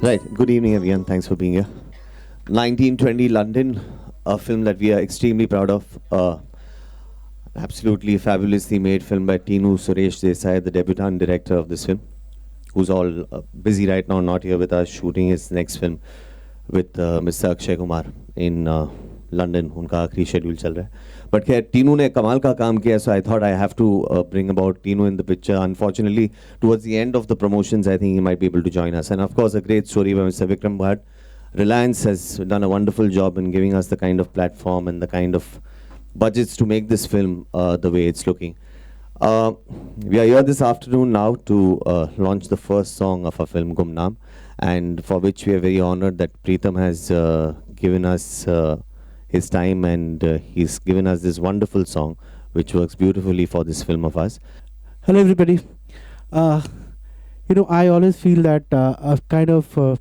Right. Good evening, everyone. Thanks for being here. 1920 London, a film that we are extremely proud of. Absolutely fabulously made film by Tinu Suresh Desai, the debutant director of this film, who's all busy right now, not here with us, shooting his next film with Mr. Akshay Kumar in London. उनका आखिरी schedule चल रहा है. But खैर टीनू ने कमाल का काम किया, so I thought I have to bring about Tinu in the picture. Unfortunately, towards the end of the promotions, I think he might be able to join us. And of course, a great story by Mr. Vikram Bhatt. Reliance has done a wonderful job in giving us the kind of platform and the kind of budgets to make this film the way it's looking. We are here this afternoon now to launch the first song of our film, Gumnaam, and for which we are very honored that Preetham has given us his time, and he's given us this wonderful song which works beautifully for this film of ours. Hello everybody. I always feel that I've kind of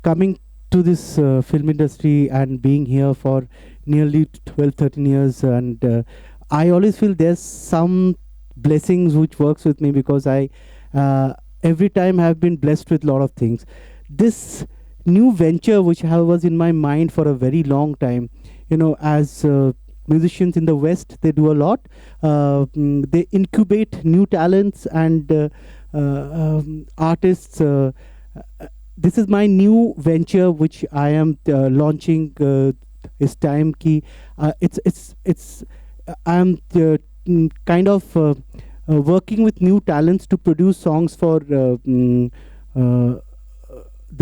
coming to this film industry and being here for nearly 12-13 years, and I always feel there's some blessings which works with me, because I every time have been blessed with a lot of things. This new venture which was in my mind for a very long time, as musicians in the West, they do a lot. They incubate new talents and artists. This is my new venture which I am launching this time. I am kind of working with new talents to produce songs for the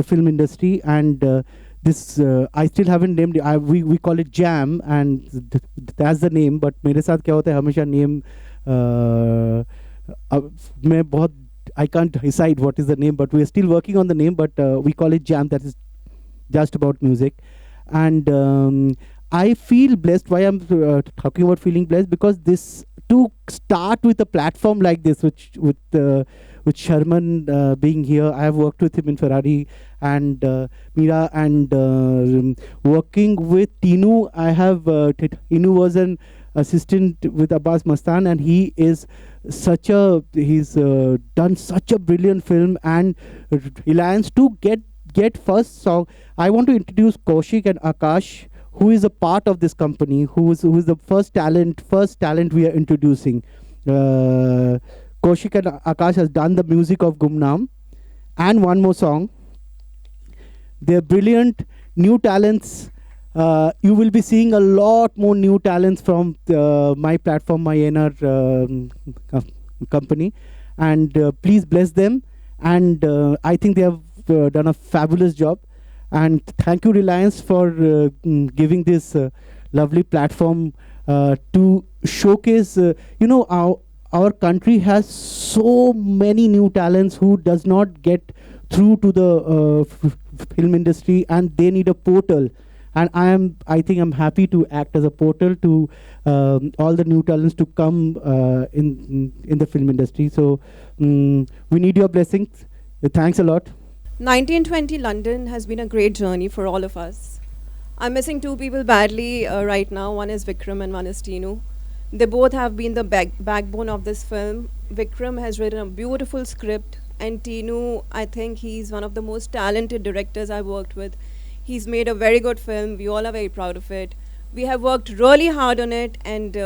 film industry, and this I still haven't named it. We call it Jam, and that's the name. But मेरे साथ क्या होता है हमेशा name मैं बहुत I can't decide what is the name, but we are still working on the name. But we call it Jam. That is just about music, and I feel blessed. Why I'm talking about feeling blessed? Because this, to start with a platform like this, with Sharman being here, I have worked with him in Ferrari, and Mira, and working with Tinu. I have Tinu was an assistant with Abbas Mastan, and he's done such a brilliant film. And Reliance to get first song. I want to introduce Kaushik and Akash, who is a part of this company, who is the first talent we are introducing. Kaushik and Akash has done the music of Gumnaam and one more song. They're brilliant new talents. You will be seeing a lot more new talents from my platform, my NR company, and please bless them. And I think they have done a fabulous job. And thank you, Reliance, for giving this lovely platform to showcase. Our country has so many new talents who does not get through to the film industry, and they need a portal. And I think I'm happy to act as a portal to all the new talents to come in the film industry. So we need your blessings. Thanks a lot. 1920 London has been a great journey for all of us. I'm missing two people badly right now. One is Vikram and one is Tinu. They both have been the backbone of this film. Vikram has written a beautiful script, and Tinu, I think he's one of the most talented directors I've worked with. He's made a very good film. We all are very proud of it. We have worked really hard on it, and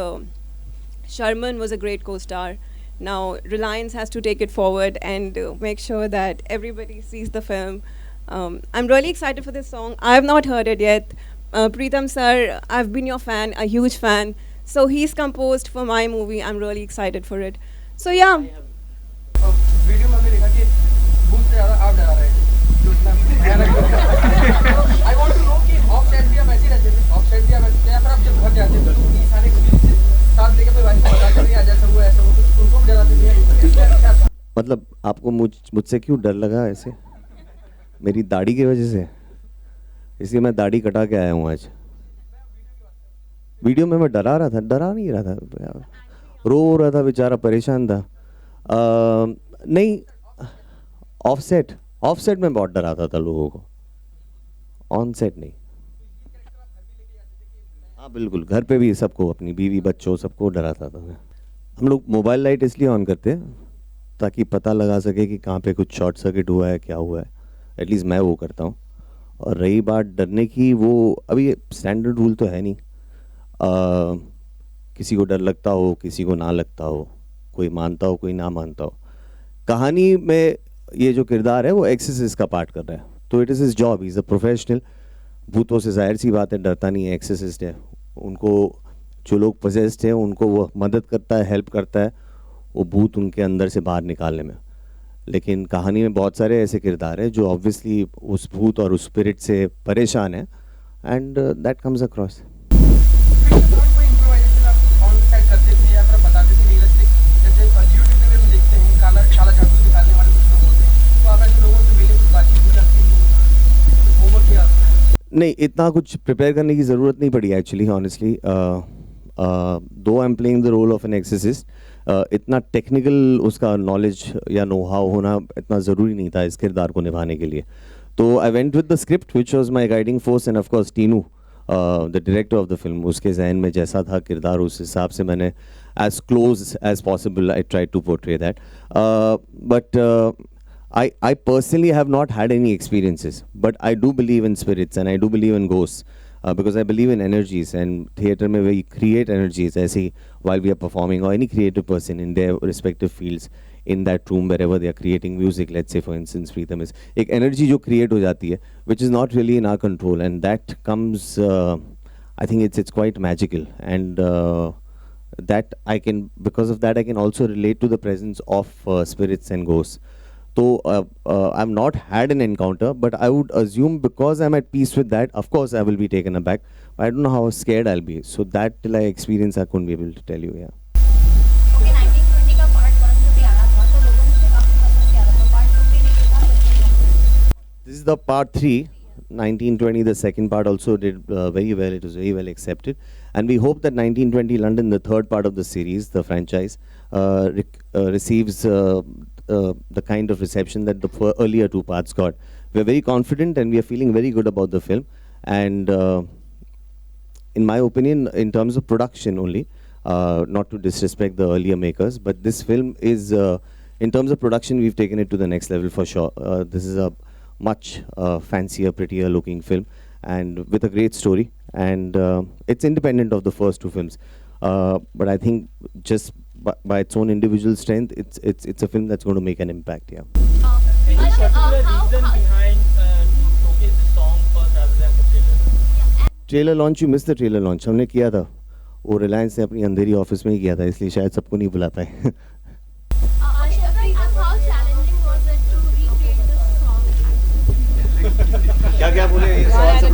Sharman was a great co-star. Now Reliance has to take it forward and make sure that everybody sees the film. I'm really excited for this song. I have not heard it yet. Preetham sir, I've been your fan, a huge fan. So he's composed for my movie. I'm really excited for it. So yeah. Video में हमने देखा कि भूत से ज़्यादा आप डरा रहे हैं जो इतना भयानक आई वांट टू नो कि ऑफ सेट भी आप ऐसे रहते थे ऑफ सेट भी आप ऐसे या फिर आप जब घर जाते थे तो ये सारे एक्सपीरियंसेस साथ लेके अपने वाइफ को बताते थे आज ऐसा हुआ ऐसा हुआ तो उनको भी डराते थे क्या था मतलब आपको मुझसे क्यों डर लगा ऐसे? मेरी दाढ़ी की वजह से? इसलिए मैं दाढ़ी कटा के आया हूँ आज। वीडियो में मैं डरा रहा था? डरा नहीं रहा था, रो रहा था बेचारा, परेशान था। नहीं, ऑफ सेट में बहुत डराता था लोगों को, ऑन सेट नहीं। हाँ बिल्कुल, घर पे भी सबको, अपनी बीवी बच्चों सबको डराता था मैं। हम लोग मोबाइल लाइट इसलिए ऑन करते हैं ताकि पता लगा सके कि कहाँ पे कुछ शॉर्ट सर्किट हुआ है, क्या हुआ है। एटलीस्ट मैं वो करता हूँ। और रही बात डरने की, वो अभी स्टैंडर्ड रूल तो है नहीं। किसी को डर लगता हो, किसी को ना लगता हो, कोई मानता हो, कोई ना मानता हो। कहानी में ये जो किरदार है वो एक्सरसिस्ट का पार्ट कर रहा है, तो it is his job, he is a professional. भूतों से जाहिर सी बात है डरता नहीं है, एक्सरसिस्ट है। उनको जो लोग पोजेस्ड हैं उनको वो मदद करता है, हेल्प करता है वो भूत उनके अंदर से बाहर निकालने में। लेकिन कहानी में बहुत सारे ऐसे किरदार हैं जो ऑब्वियसली उस भूत और उस स्पिरिट से परेशान है, एंड दैट कम्स अक्रॉस। नहीं, इतना कुछ प्रिपेयर करने की ज़रूरत नहीं पड़ी actually, honestly. Though I am playing the role of an exorcist, इतना टेक्निकल उसका नॉलेज या नो हाउ होना इतना ज़रूरी नहीं था इस किरदार को निभाने के लिए। तो I went with the script which was my guiding force, end of course Tinu the director of the film, उसके जहन में जैसा था किरदार उस हिसाब से मैंने as close as possible I tried to portray that. But I personally have not had any experiences, but I do believe in spirits and I do believe in ghosts, because I believe in energies, and theatre mein we create energies ऐसे ही while we are performing, or any creative person in their respective fields in that room wherever they are creating music. Let's say for instance Preetham is एक energy जो create हो जाती है which is not really in our control, and that comes I think it's quite magical, and that I can, because of that I can also relate to the presence of spirits and ghosts. So I've not had an encounter, but I would assume because I'm at peace with that, of course I will be taken aback. I don't know how scared I'll be. So that till I experience, I couldn't be able to tell you. Yeah. Okay, 1920 का part 1 जो भी आया था, तो लोगों ने काफी पसंद किया था, तो part 2 भी निकलेगा, कैसे? This is the part 3. 1920, the second part also did very well. It was very well accepted, and we hope that 1920 London, the third part of the series, the franchise, receives the kind of reception that the earlier two parts got. We are very confident and we are feeling very good about the film, and in my opinion, in terms of production only, not to disrespect the earlier makers, but this film is, in terms of production, we've taken it to the next level for sure. This is a much fancier, prettier looking film, and with a great story, and it's independent of the first two films, but I think just by its own individual strength, it's a film that's going to make an impact. Yeah. Any particular reason behind showcase the song first rather than the trailer? Trailer launch, you miss the trailer launch. हमने किया था वो रिलायंस ने अपनी अंधेरी office में ही किया था, इसलिए शायद सबको नहीं बुला पाए। क्या क्या बोले ये सवाल सब?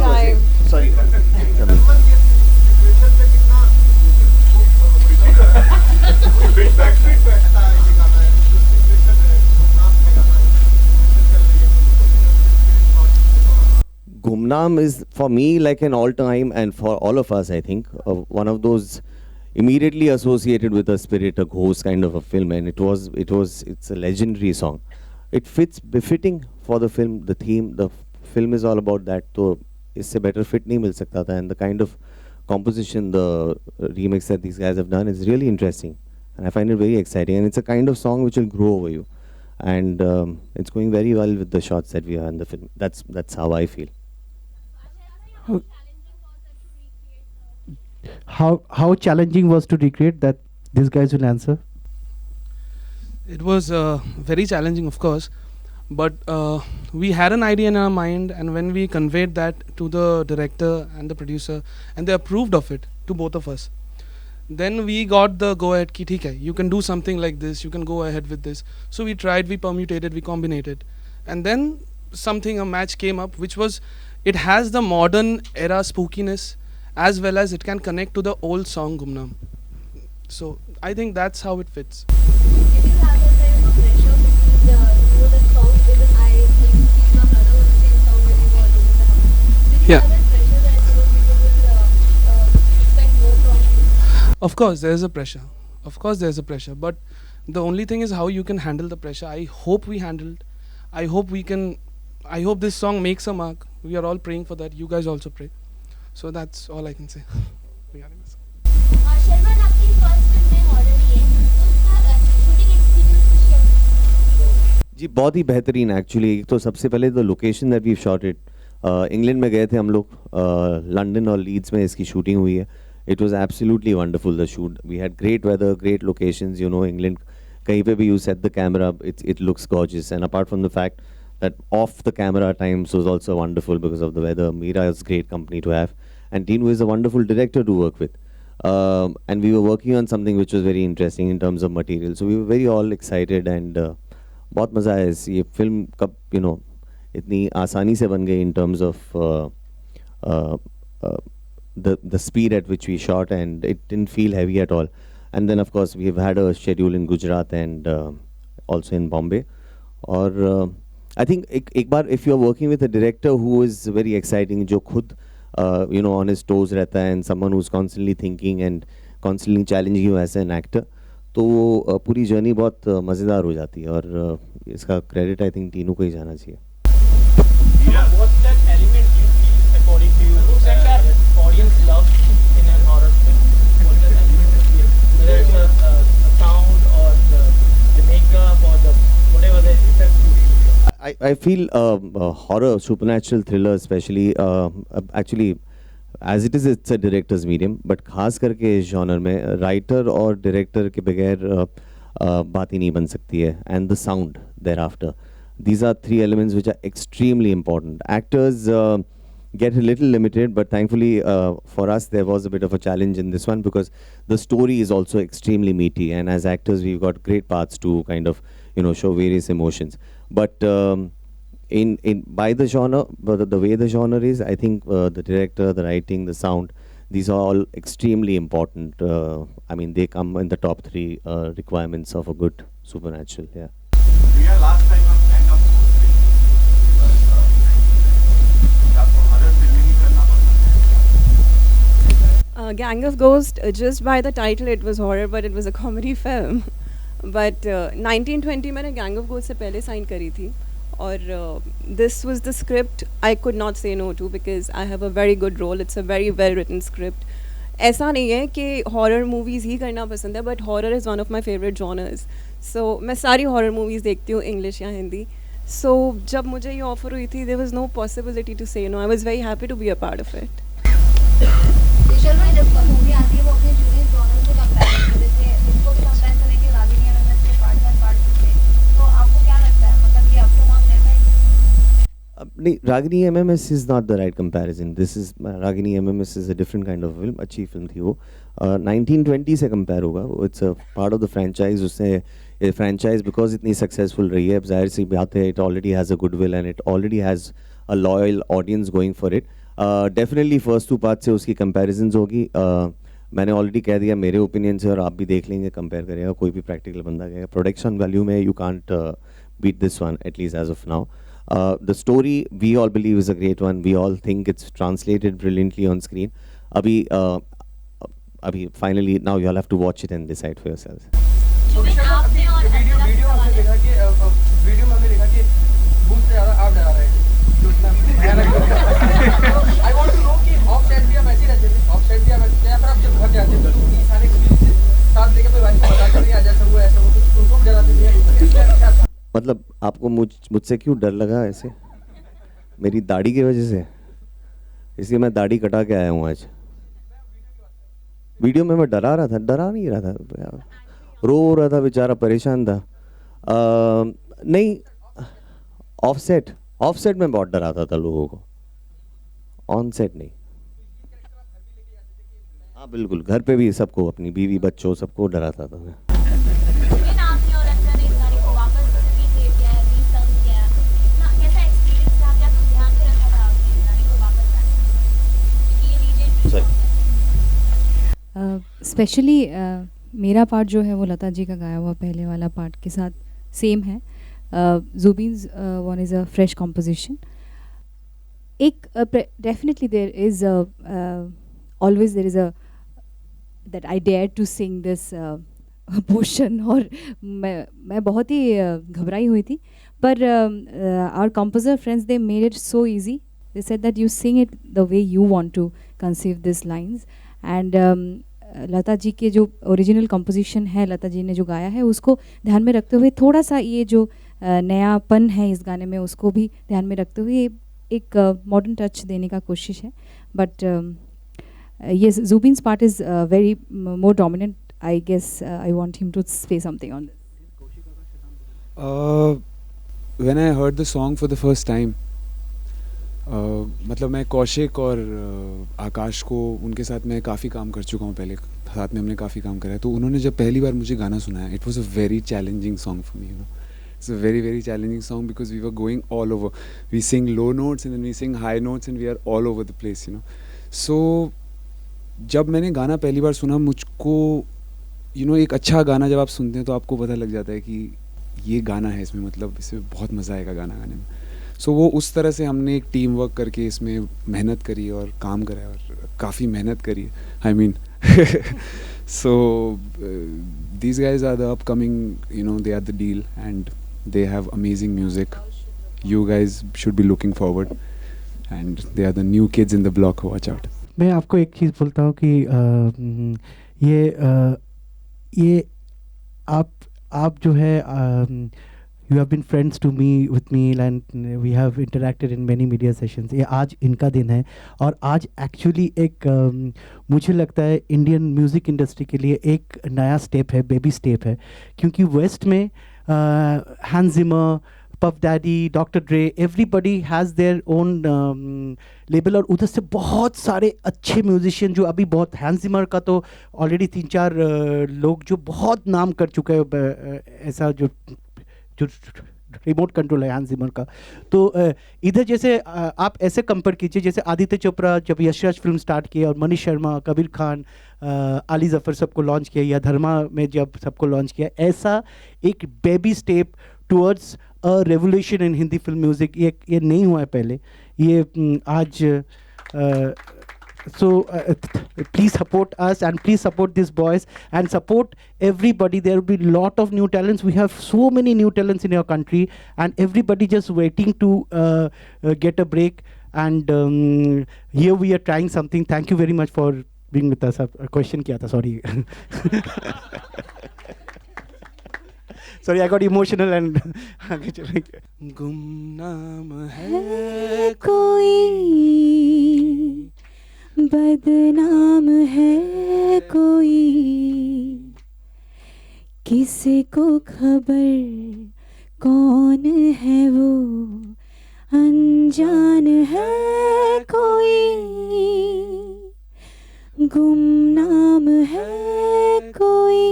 Sorry Gumnaam is for me like an all-time, and for all of us I think, one of those immediately associated with a spirit, a ghost kind of a film, and it's a legendary song. It fits befitting for the film, the theme, the film is all about that. तो इससे better fit नहीं मिल सकता था, and the kind of composition, the remix that these guys have done is really interesting, and I find it very exciting, and it's a kind of song which will grow over you, and it's going very well with the shots that we are in the film. That's how I feel. How challenging was to recreate that? These guys will answer. It was very challenging, of course, but we had an idea in our mind, and when we conveyed that to the director and the producer, and they approved of it to both of us, then we got the go ahead ki theek hai, you can do something like this, you can go ahead with this. So we tried, we permutated, we combinated, and then a match came up, which was, it has the modern era spookiness as well as it can connect to the old song Gumnaam. So I think that's how it fits. Did you have a kind of pressure because the song, even I think he's my brother was the same song when you were doing the house. Did you Yeah. have that pressure that people will expect more from you? Of course there's a pressure. Of course there's a pressure. But the only thing is how you can handle the pressure. I hope we handled. I hope this song makes a mark. We are all praying for that. You guys also pray. So that's all I can say regarding this. Sharma आपकी first film में horror ही है, तो उसका shooting experience share जी बहुत ही बेहतरीन actually. एक तो सबसे पहले तो location that we shot it, England में गए थे हम लोग, लंदन और लीड्स में इसकी शूटिंग हुई है. It was absolutely wonderful the shoot. We had great weather, great locations. You know, England कहीं पे भी you set the camera, it looks gorgeous, and apart from the fact that off the camera times was also wonderful because of the weather. Meera is great company to have, and Teenu is a wonderful director to work with, and we were working on something which was very interesting in terms of material, so we were very all excited, and बहुत मज़ा आया. ये film कब इतनी आसानी से बन गई in terms of the speed at which we shot, and it didn't feel heavy at all. And then of course we've had a schedule in Gujarat and also in Bombay, और I think एक बार if you're working with a director who is very exciting, जो खुद on his toes रहता है, and someone who's constantly thinking and constantly challenging you as an actor, तो वो पूरी journey बहुत मज़ेदार हो जाती है, और इसका क्रेडिट आई थिंक टीनू को ही जाना चाहिए. What's that element you feel, according to you, that audience love in a horror film? What's that element you feel? Whether it's a sound or the makeup or the whatever the effects you feel. I feel horror, supernatural thriller especially, actually as it is, it's a director's medium, but खास करके इस genre में writer और director के बगैर बात ही नहीं बन सकती है. And the sound thereafter, these are three elements which are extremely important. Actors get a little limited, but thankfully for us there was a bit of a challenge in this one, because the story is also extremely meaty, and as actors we've got great parts to kind of show various emotions. But in by the genre, but the way the genre is, I think the director, the writing, the sound, these are all extremely important. I mean, they come in the top three requirements of a good supernatural. Yeah. We are last time on end of आपको horror filming ही करना पड़ता है. Gang of Ghosts, just by the title it was horror, but it was a comedy film. But 1920 मैंने Gang of Ghosts से पहले sign करी थी, और this was the script I could not say no to, because I have a very good role. It's a very well written script. ऐसा नहीं है कि horror movies ही करना पसंद है, but horror is one of my favorite genres. So मैं सारी horror movies देखती हूँ, English या हिंदी. So जब मुझे ये offer हुई थी, there was no possibility to say no. I was very happy to be a part of it. Sharma जब मूवी आती है वो अपने जूनियर जॉनर से कंपेयर करते हैं, इसको भी कंपेयर करेंगे रागिनी एमएमएस से पार्ट 1 पार्ट 2 से, तो आपको क्या लगता है, मतलब कि आपको मार्क्स रहता है? नहीं, Ragini MMS is not the right comparison. This is Ragini MMS is a different kind of film. अच्छी फिल्म थी वो. 1920 से compare होगा. It's a part of the franchise. उसने ये franchise because इतनी successful रही है, जाहिर सी बात है, it already has a goodwill and it already has a loyal audience going for it. Definitely first two parts से उसकी comparisons होगी. मैंने ऑलरेडी कह दिया मेरे ओपिनियन से, और आप भी देख लेंगे, कंपेयर करेगा कोई भी प्रैक्टिकल बंदा कहेगा. प्रोडक्शन वैल्यू में you can't beat this one, at least as of now. The story we all believe is a great one. We all think it's translated brilliantly on screen. अभी finally now you all have to watch it and decide for yourself. आपने और video में हमने देखा कि भूत से ज़्यादा आई वांट टू नो कि ऑफ सेट भी आप ऐसे रहते थे, ऑफ सेट भी आप ऐसे या फिर आप जब घर जाते थे तो ये सारे एक्सपीरियंसेस साथ लेके कोई वाइफ को बताते थे, आज ऐसा हुआ ऐसा हुआ, कुछ उनको भी डराते थे क्या था? मतलब आपको मुझसे क्यों डर लगा ऐसे? मेरी दाढ़ी की वजह से? इसलिए मैं दाढ़ी कटा के आया हूँ आज। वीडियो में मैं डरा नहीं रहा था, रो रहा था बेचारा, परेशान था। नहीं, ऑफ सेट में बहुत डराता था लोगों को, ऑन सेट नहीं। हाँ बिल्कुल, घर पे भी सबको, अपनी बीवी बच्चों सबको डराता था मैं। लेकिन आपने और अक्षर ने इस गाने को वापस रिक्रिएट किया है, रीसंग किया है, ना कैसा एक्सपीरियंस था? क्या कुछ ध्यान में रखा था आपने इस गाने को वापस गाने में? ये रीजन स्पेशली मेरा पार्ट जो है वो लता जी का गाया हुआ पहले वाला पार्ट के साथ सेम है। Zubeen's one is a fresh composition. एक definitely there is always there is a that I dare to sing this portion, और मैं बहुत ही घबराई हुई थी, पर our composer friends they made it so easy. They said that you sing it the way you want to conceive this lines, and Lata ji के जो ओरिजिनल कंपोजिशन है, लता जी ने जो गाया है, उसको ध्यान में रखते हुए थोड़ा सा ये जो नयापन है इस गाने में उसको भी ध्यान में रखते हुए एक मॉडर्न टच देने का कोशिश है। But yes, Zubin's part is very more dominant. I guess I want him to say something on this. When I heard the song for the first time, मतलब मैं कौशिक और आकाश को, उनके साथ मैं काफ़ी काम कर चुका हूँ पहले, साथ में हमने काफ़ी काम करा है। तो उन्होंने जब पहली बार मुझे गाना सुनाया, it was a very challenging song for me, you know. It's a very, very challenging song because we were going all over. We sing low notes and then we sing high notes and we are all over the place, you know. So जब मैंने गाना पहली बार सुना, मुझको you know, एक अच्छा गाना जब आप सुनते हैं तो आपको पता लग जाता है कि ये गाना है, इसमें मतलब इसमें बहुत मज़ा आएगा गाना गाने में। So वो उस तरह से हमने एक टीम वर्क करके इसमें मेहनत करी और काम करा और काफ़ी मेहनत करी, I mean so these guys are the upcoming, you know, they are the deal and they have amazing music. You guys should be looking forward and they are the new kids in the block, watch out. मैं आपको एक चीज़ बोलता हूँ कि ये आप जो है you have been friends to me with me and we have interacted in many media sessions. ये आज इनका दिन है और आज एक्चुअली एक मुझे लगता है इंडियन म्यूज़िक इंडस्ट्री के लिए एक नया स्टेप है, बेबी स्टेप है, क्योंकि वेस्ट में Hans Zimmer, Puff Daddy, Doctor Dre, everybody has their own label, और उधर से बहुत सारे अच्छे म्यूजिशियन जो अभी बहुत, हैंस जिमर का तो ऑलरेडी 3-4 लोग जो बहुत नाम कर चुके हैं, ऐसा जो रिमोट कंट्रोल है हैंस जिमर का। तो इधर जैसे आप ऐसे कंपेयर कीजिए, जैसे आदित्य चोपड़ा जब यशराज फिल्म स्टार्ट किया और मनीष शर्मा, कबीर खान, आली जफ़र सबको लॉन्च किया, या धर्मा में जब सबको लॉन्च किया, ऐसा एक baby step towards a revolution in Hindi film music ये नहीं हुआ है पहले, ये आज so please support us and please support these boys and support everybody. There will be lot of new talents. We have so many new talents in our country and everybody just waiting to get a break, and here we are trying something. Thank you very much for being with us. Question kiya tha, sorry. Sorry, I got emotional and गुमनाम है कोई, बदनाम है कोई, किसी को खबर कौन है वो, अनजान है कोई, गुमनाम है कोई।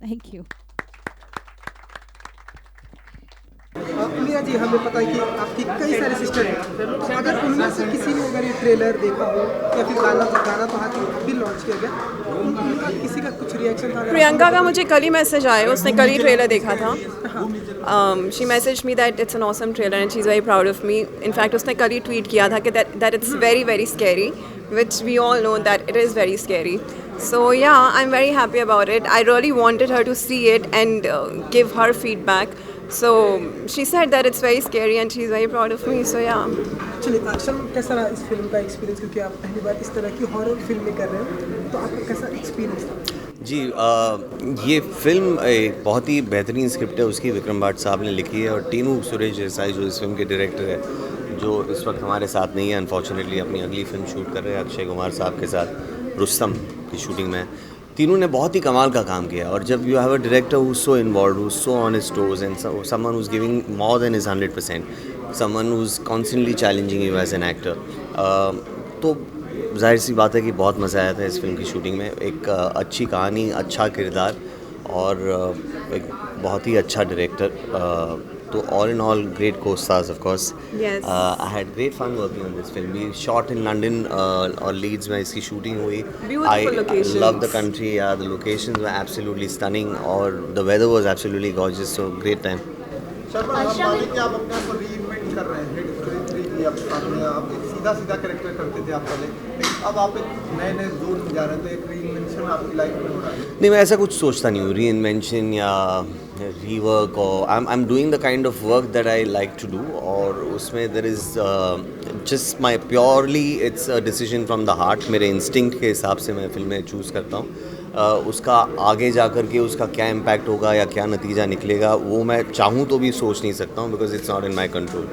Thank you. प्रिया जी, हमें पता है कि आपकी कई सारे सिस्टर हैं, अगर उनमें से किसी ने अगर ये ट्रेलर देखा हो या फिर गाना तो आज भी लॉन्च किया गया, उनका किसी का कुछ रिएक्शन था? प्रियंका का मुझे कल ही मैसेज आया, उसने कल ही ट्रेलर देखा था। She message me that it's an awesome trailer and she is very proud of me. In fact उसने कल ही ट्वीट किया था कि that it's very very scary, which we all know that it is very scary. So yeah, I'm very happy about it. I really wanted her to see it and give her feedback. So she said that it's very scary and she's very proud of me. So yeah. चलिए अक्षर कैसा रहा इस film का experience, क्योंकि आप पहली बार इस तरह की हॉरर फिल्में कर रहे हैं, तो आपका कैसा एक्सपीरियंस था? जी ये फिल्म एक बहुत ही बेहतरीन स्क्रिप्ट है उसकी, विक्रम भाट साहब ने लिखी है, और टीनू सुरेश देसाई जो इस फिल्म के डायरेक्टर है, जो इस वक्त हमारे साथ नहीं है अनफॉर्चुनेटली, अपनी अगली फिल्म शूट कर रहे हैं अक्षय कुमार साहब के साथ रुस्तम की शूटिंग में। तीनों ने बहुत ही कमाल का काम किया, और जब you have a director who so involve, who so on his toes and someone who is giving more than his 100%, someone who is constantly challenging you as an actor, तो जाहिर सी बात है कि बहुत मज़ा आया था इस फिल्म की शूटिंग में। एक अच्छी कहानी, अच्छा किरदार और एक बहुत ही अच्छा डायरेक्टर, तो all in all great co-stars of course. Yes. I had great fun working on this film. We shot in London और Leeds में इसकी शूटिंग हुई. Beautiful locations. I love the country. Yeah, the locations were absolutely stunning और the weather was absolutely gorgeous. So great time. Sharma, आप माने कि आप अपने आप को रीइन्वेंट कर रहे हैं, हिट स्टोरी की आप एक सीधा कैरेक्टर करते थे आप पहले, लेकिन अब आप एक नए जोन में जा रहे हैं, तो एक रीइन्वेंशन आपकी लाइफ में हो रहा है? नहीं, मैं ऐसा कुछ सोचता नहीं हूँ, रीइन्वेंशन या रीवर्क, और I am doing the kind of work that I like to do, और उसमें there is just my purely it's a decision from the heart. मेरे इंस्टिंक्ट के हिसाब से मैं फिल्में चूज़ करता हूँ। उसका आगे जा कर के उसका क्या इम्पैक्ट होगा या क्या नतीजा निकलेगा वो मैं चाहूँ तो भी सोच नहीं सकता हूँ, because it's not in my control.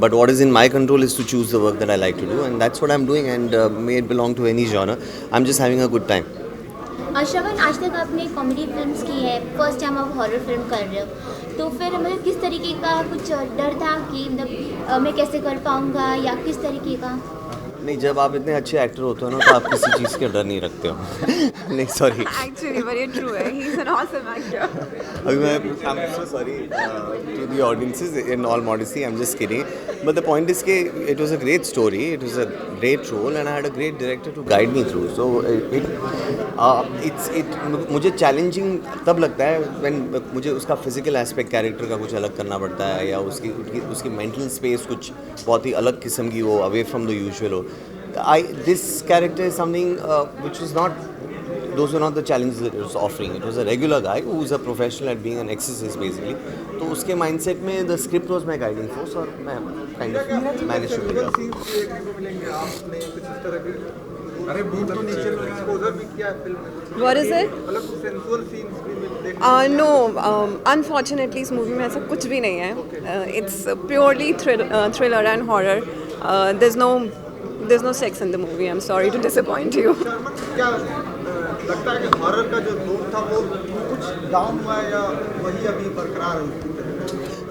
But what is in my control is to choose the work that I like to do, and that's what I'm doing, and may it belong to any genre. I'm just having a good time. श्रवण, आज तक आपने comedy films की है, first time आप horror film कर रहे हो, तो फिर मतलब किस तरीके का कुछ डर था कि मतलब मैं कैसे कर पाऊँगा या किस तरीके का? नहीं, जब आप इतने अच्छे एक्टर होते हो ना तो आप किसी चीज़ के डर नहीं रखते हो। नहीं, सॉरी। Actually, very true है. He's an awesome actor. अभी I'm so sorry to the audiences. In all modesty, I'm just kidding. But the point is कि it was a great story, it was a great role, and I had a great director to guide me through. So मुझे challenging तब लगता है when मुझे उसका physical aspect character का कुछ अलग करना पड़ता है, या उसकी mental space कुछ बहुत ही अलग किस्म की हो, away from the usual हो। This character is something which was not, those were not the challenges that it was offering. It was a regular guy who was a professional at being an exorcist basically. तो उसके mindset में the script was my guiding force, और मैं kind of managed to figure out. अरे भूत तो नीचे में एक्सपोजर भी किया है फिल्म में। What is it? मतलब सेंसुअल सीन्स भी देखने No, unfortunately इस मूवी में ऐसा कुछ भी नहीं है. It's purely thriller and horror. There's no sex in the movie. I'm sorry to disappoint you. Sharma, क्या लगता है कि हॉरर का जो जोन था वो कुछ डाउन हुआ है या वही अभी बरकरार है?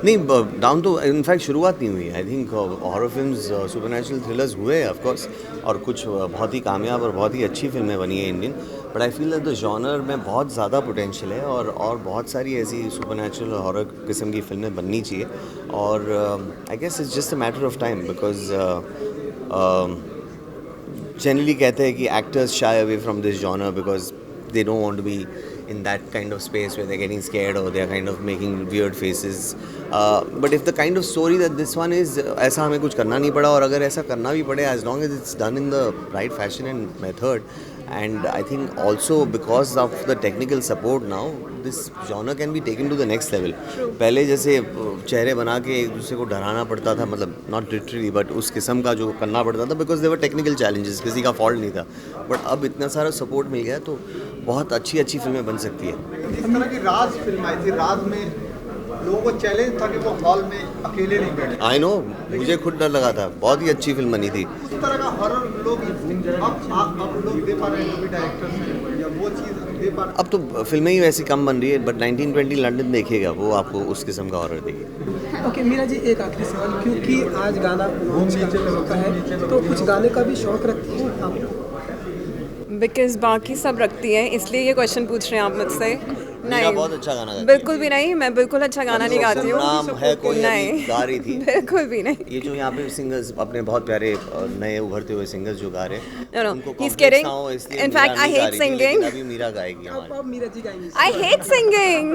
नहीं, डाउन तो इनफैक्ट शुरुआत नहीं हुई। I think horror films, supernatural thrillers हुए ऑफ कोर्स, और कुछ बहुत ही कामयाब और बहुत ही अच्छी फिल्में बनी है Indian, but I feel that the genre में बहुत ज़्यादा पोटेंशियल है, और बहुत सारी ऐसी सुपरनैचुरल और हॉरर किस्म की फिल्में बननी चाहिए, और I guess it's just a matter of time, because generally कहते हैं कि actors shy away from this genre because they don't want to be in that kind of space where they're getting scared or they're kind of making weird faces. But if the kind of story that this one is, ऐसा हमें कुछ करना नहीं पड़ा, और अगर ऐसा करना भी पड़े, as long as it's done in the right fashion and method, and I think also because of the technical support now, this genre can be taken to the next level. पहले जैसे चेहरे बना के एक दूसरे को डराना पड़ता था, मतलब not literally but उस किस्म का जो करना पड़ता था, because there were technical challenges, किसी का fault नहीं था, but अब इतना सारा support मिल गया तो बहुत अच्छी फिल्में बन सकती है। इस तरह की राज फिल्म आई थी, राज में लोगों को चैलेंज था कि वो हॉल में अकेले नहीं बैठे। आई नो, मुझे खुद डर लगा था, बहुत ही अच्छी फिल्म बनी थी। इस तरह का हॉरर लोग अब लोग दे पा रहे हैं, जो भी डायरेक्टर्स हैं, या वो चीज़ दे पा रहे हैं। अब तो फिल्में ही वैसी कम बन रही है, बट 1920 लंदन देखिएगा, वो आपको उस किस्म का हॉरर देगी। ओके मीरा जी, एक आखिरी सवाल, क्योंकि आज गाना होता है तो कुछ गाने का भी शौक रखती हैं आप? बिकॉज बाकी सब रखती हैं, इसलिए ये क्वेश्चन पूछ रहे हैं आप मुझसे। नहीं, बहुत अच्छा गाना गाती है। बिल्कुल भी नहीं, मैं बिल्कुल अच्छा गाना नहीं गाती हूँ। नाम है कोई नहीं, गा रही थी, बिल्कुल भी नहीं। ये जो यहाँ पे सिंगर्स अपने बहुत प्यारे नए उभरते हुए सिंगर्स जो गा रहे हैं, No, उनको he's complex kidding. ना हो इसलिए In मीरा fact, I नहीं गा hate रही थी, singing. लेकिन अभी मीरा गाएगी हमारी। अब Meera ji गाएंगी। I hate singing.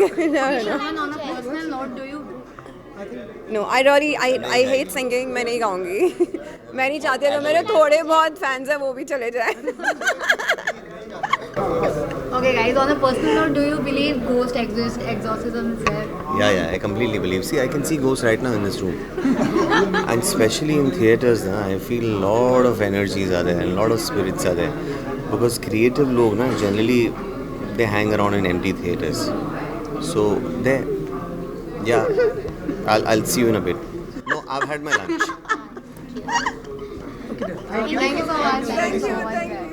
No, I hate singing. मैं नहीं गाऊंगी। मैं नहीं चाहती, अगर मेरे थोड़े बहुत फैंस हैं वो भी चले जाए। Okay, guys. On a personal note, do you believe ghost exorcism is there? Yeah, I completely believe. See, I can see ghosts right now in this room. And especially in theatres, I feel a lot of energies are there and a lot of spirits are there. Because creative log, generally, they hang around in empty theatres. So, there. Yeah, I'll see you in a bit. No, I've had my lunch. Thank you so much. Thank you so much, guys.